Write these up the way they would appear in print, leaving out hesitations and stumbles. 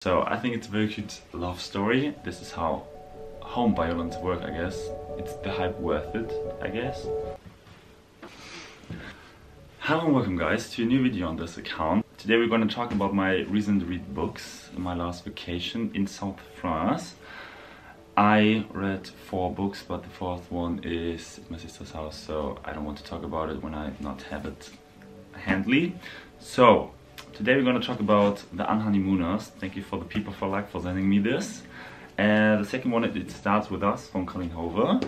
So I think it's a very cute love story. This is how home violence work, I guess. It's the hype worth it, I guess. Hello and welcome guys to a new video on this account. Today we're going to talk about my recent read books, my last vacation in South France. I read 4 books, but the 4th one is at my sister's house, so I don't want to talk about it when I not have it handy. So today we're going to talk about the Honeymooners. Thank you for the people for sending me this. And the second one, it starts with us from Colin Hoover.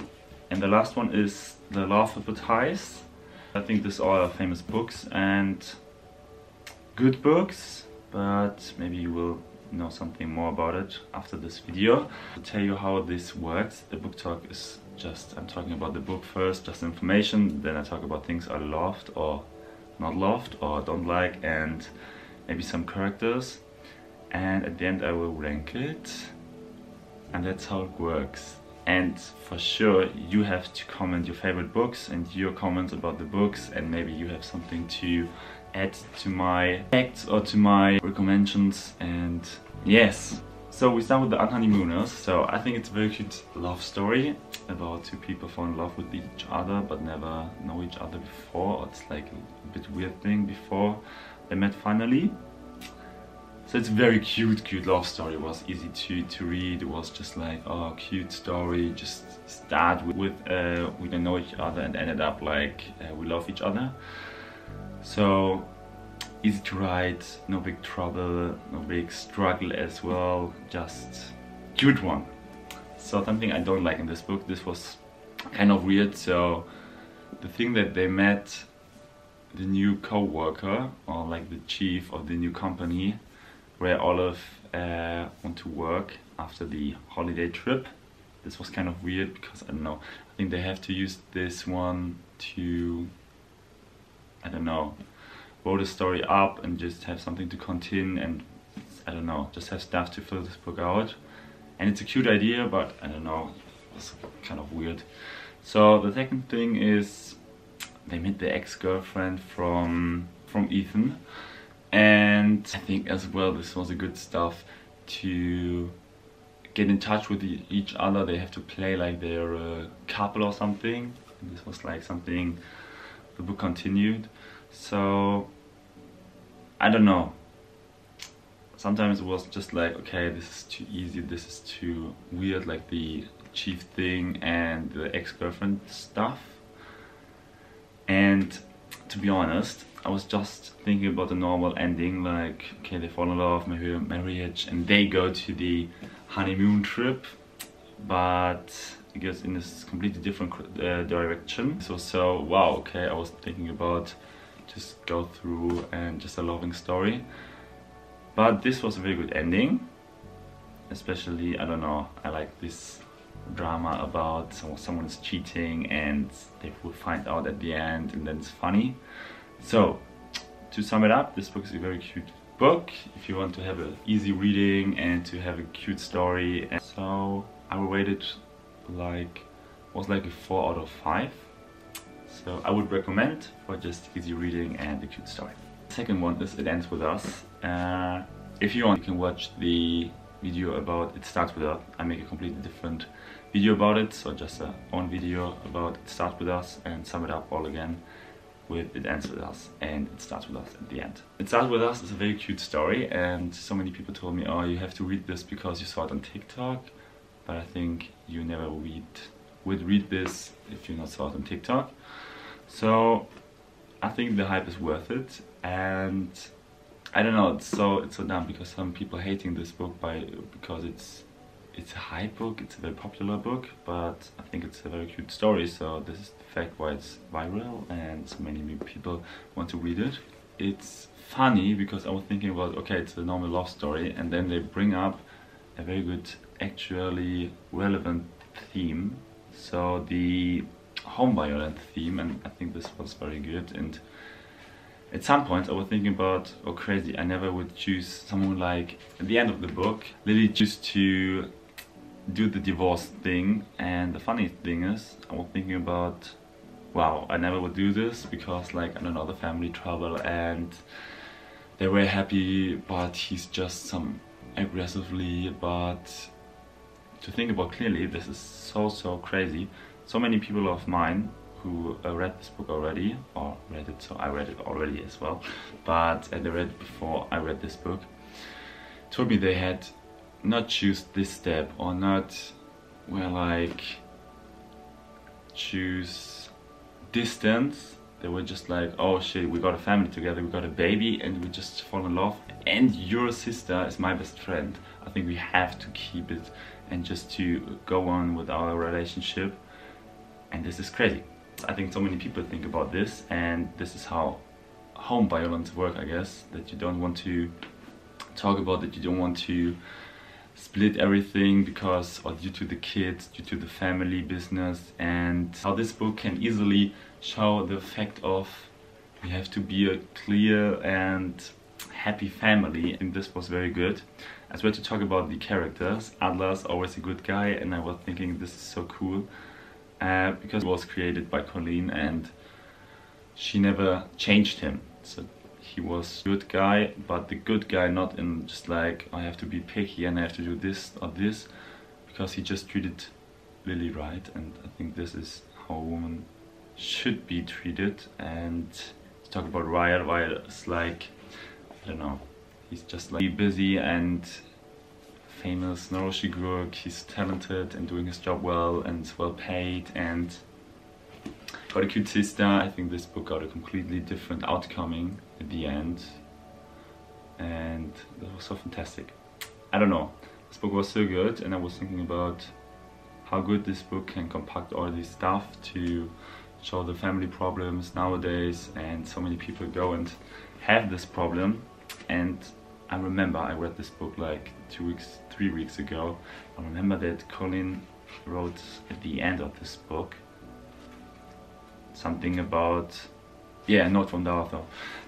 And the last one is The Love Advertise. I think these are famous books and good books, but maybe you will know something more about it after this video. To tell you how this works, the book talk is just, I'm talking about the book first, just information, then I talk about things I loved or not loved or don't like, and maybe some characters, and at the end I will rank it, and that's how it works. And for sure you have to comment your favorite books and your comments about the books, and maybe you have something to add to my facts or to my recommendations. And yes, so we start with the Honeymooners. So I think it's a very cute love story about 2 people fall in love with each other but never know each other before. It's like a bit weird thing before they met finally. So it's a very cute love story. It was easy to read. It was just like, oh, cute story. Just start with we don't know each other and ended up like we love each other. So easy to write, no big trouble, no big struggle as well. Just cute one. So something I don't like in this book. This was kind of weird. So the thing that they met the new co-worker, or like the chief of the new company where Olive want to work after the holiday trip. This was kind of weird because, I don't know, I think they have to use this one to, I don't know, roll the story up and just have something to continue, and I don't know, just have stuff to fill this book out. And it's a cute idea, but I don't know, it was kind of weird. So the second thing is they met the ex-girlfriend from Ethan. And I think as well this was a good stuff to get in touch with each other. They have to play like they're a couple or something. And this was like something the book continued. So I don't know. Sometimes it was just like, okay, this is too easy, this is too weird, like the chief thing and the ex-girlfriend stuff. And to be honest, I was just thinking about the normal ending, like, okay, they fall in love, maybe a marriage, and they go to the honeymoon trip, but it goes in this completely different direction. So wow, okay, I was thinking about just go through and just a loving story. But this was a very good ending, especially, I don't know, I like this drama about someone is cheating and they will find out at the end, and then it's funny. So, to sum it up, this book is a very cute book if you want to have an easy reading and to have a cute story. And so I will rate it like, was like a 4 out of 5. So I would recommend for just easy reading and a cute story. The second one is It Ends With Us. If you want, you can watch the video about It Starts With Us. I make a completely different video about it, so just a own video about It Starts With Us and sum it up all again with It Ends With Us and It Starts With Us at the end. It Starts With Us is a very cute story, and so many people told me, oh, you have to read this because you saw it on TikTok, but I think you never would read this if you not saw it on TikTok. So I think the hype is worth it, and I don't know, it's so dumb because some people hating this book because it's a hype book, it's a very popular book, but I think it's a very cute story, so this is the fact why it's viral and so many people want to read it. It's funny because I was thinking about, okay, it's a normal love story, and then they bring up a very good, actually relevant theme, so the home violence theme, and I think this was very good. And at some point I was thinking about, oh crazy, I never would choose someone like, at the end of the book, Lily choose to do the divorce thing. And the funny thing is, I was thinking about, wow, I never would do this because, like, I don't know, the family trouble and they were happy, but he's just some aggressively, but to think about clearly, this is so crazy. So many people of mine who read this book already, or read it, so I read it already as well, but they read it before I read this book, told me they had not choose this step, or not, well, like, choose distance. They were just like, oh shit, we got a family together, we got a baby, and we just fall in love, and your sister is my best friend. I think we have to keep it and just to go on with our relationship, and this is crazy. I think so many people think about this, and this is how home violence work, I guess, that you don't want to talk about it, you don't want to split everything because, or due to the kids, due to the family business, and how this book can easily show the fact of we have to be a clear and happy family. I think this was very good. As well, to talk about the characters, Adler's always a good guy, and I was thinking this is so cool because it was created by Colleen and she never changed him. So he was a good guy, but the good guy not in just like I have to be picky and I have to do this or this, because he just treated Lily right, and I think this is how a woman should be treated. And to talk about Ryan is like, I don't know, he's just like busy and famous neurochirurg, he's talented and doing his job well and is well paid and got a cute sister. I think this book got a completely different outcome at the end, and that was so fantastic. I don't know, this book was so good, and I was thinking about how good this book can compact all this stuff to show the family problems nowadays, and so many people go and have this problem. And I remember I read this book like 3 weeks ago. I remember that Colin wrote at the end of this book something about, yeah, not from the author,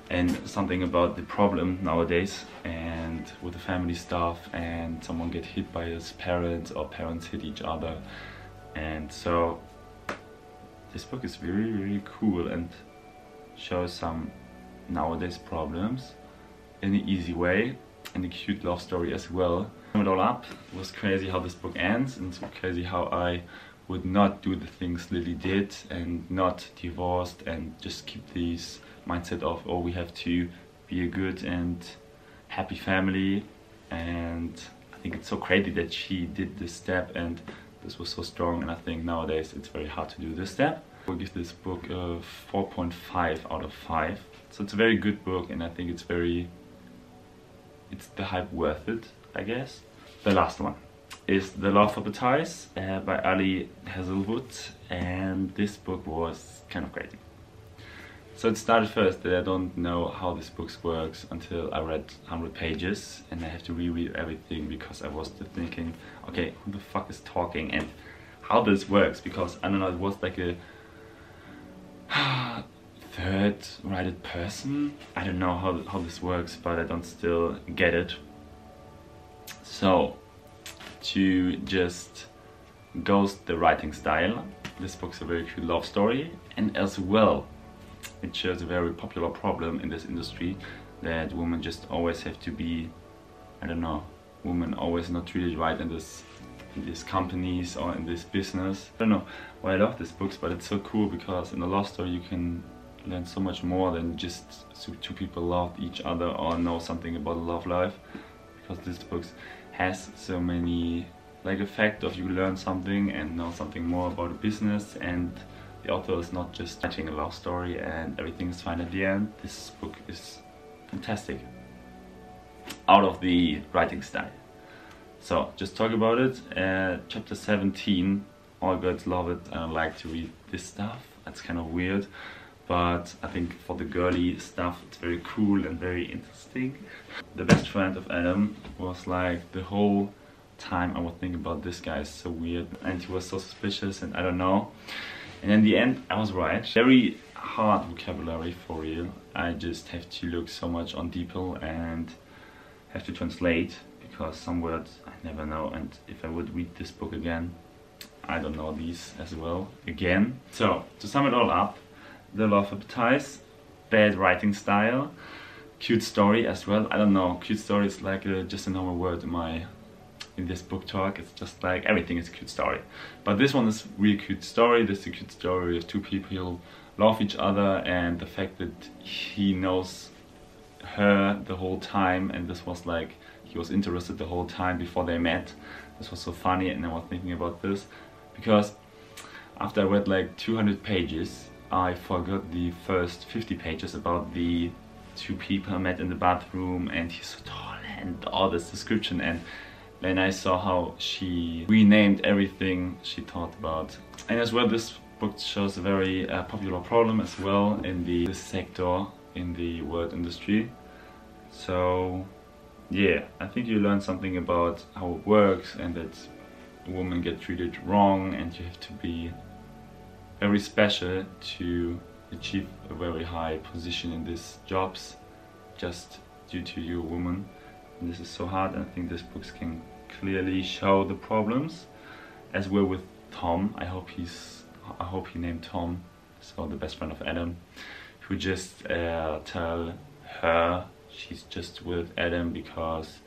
and something about the problem nowadays and with the family stuff, and someone get hit by his parents or parents hit each other. And so this book is very cool and shows some nowadays problems in an easy way, and a cute love story as well. To sum it all up, it was crazy how this book ends, and so crazy how I would not do the things Lily did and not divorced and just keep this mindset of, oh, we have to be a good and happy family. And I think it's so crazy that she did this step, and this was so strong, and I think nowadays it's very hard to do this step. I will give this book a 4.5 out of 5. So it's a very good book, and I think it's the hype worth it, I guess. The last one is The Love Appetites by Ali Hazelwood, and this book was kind of crazy. So it started first that I don't know how this book works until I read 100 pages, and I have to reread everything because I was thinking, okay, who the fuck is talking and how this works, because I don't know, it was like a third-rated person. I don't know how this works, but I don't still get it. So to just ghost the writing style, this book's a very cute love story, and as well it shows a very popular problem in this industry, that women just always have to be, I don't know, women always not treated right in these companies or in this business. I don't know why I love these books, but it's so cool because in a love story you can learn so much more than just two people love each other or know something about love life, because this book has so many like effect of you learn something and know something more about a business, and the author is not just writing a love story and everything is fine at the end. This book is fantastic out of the writing style. So just talk about it. Chapter 17, all girls love it. I don't like to read this stuff, it's kind of weird, but I think for the girly stuff it's very cool and very interesting. The best friend of Adam was like the whole time I was thinking about, this guy is so weird and he was so suspicious and I don't know. And in the end I was right. Very hard vocabulary for real. I just have to look so much on DeepL and have to translate, because some words I never know, and if I would read this book again, I don't know these as well again. So to sum it all up, The Love Appetites, bad writing style, cute story as well. I don't know, cute story is like just a normal word in this book talk. It's just like everything is a cute story. But this one is really cute story. This is a cute story of two people who love each other, and the fact that he knows her the whole time, and this was like he was interested the whole time before they met. This was so funny, and I was thinking about this because after I read like 200 pages, I forgot the first 50 pages about the two people met in the bathroom and he's so tall and all this description, and then I saw how she renamed everything she thought about. And as well, this book shows a very popular problem as well in this sector, in the word industry. So yeah, I think you learn something about how it works, and that women get treated wrong, and you have to be very special to achieve a very high position in these jobs just due to you're a woman. And this is so hard, and I think this book can clearly show the problems as well with Tom. I hope he named Tom, so the best friend of Adam, who just tell her she's just with Adam because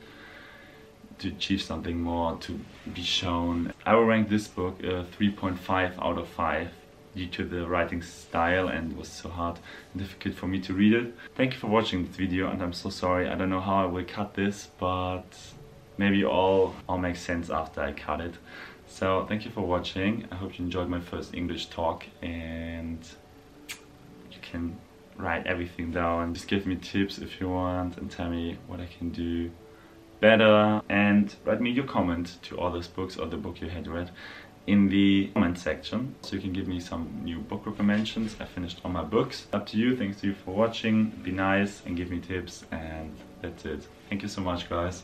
to achieve something more, to be shown. I will rank this book 3.5 out of 5 due to the writing style, and it was so hard and difficult for me to read it. Thank you for watching this video, and I'm so sorry. I don't know how I will cut this, but maybe all makes sense after I cut it. So thank you for watching. I hope you enjoyed my first English talk, and you can write everything down. Just give me tips if you want, and tell me what I can do better, and write me your comment to all those books or the book you had read in the comment section, so you can give me some new book recommendations. I finished all my books. Up to you. Thanks to you for watching. Be nice and give me tips, and that's it. Thank you so much, guys.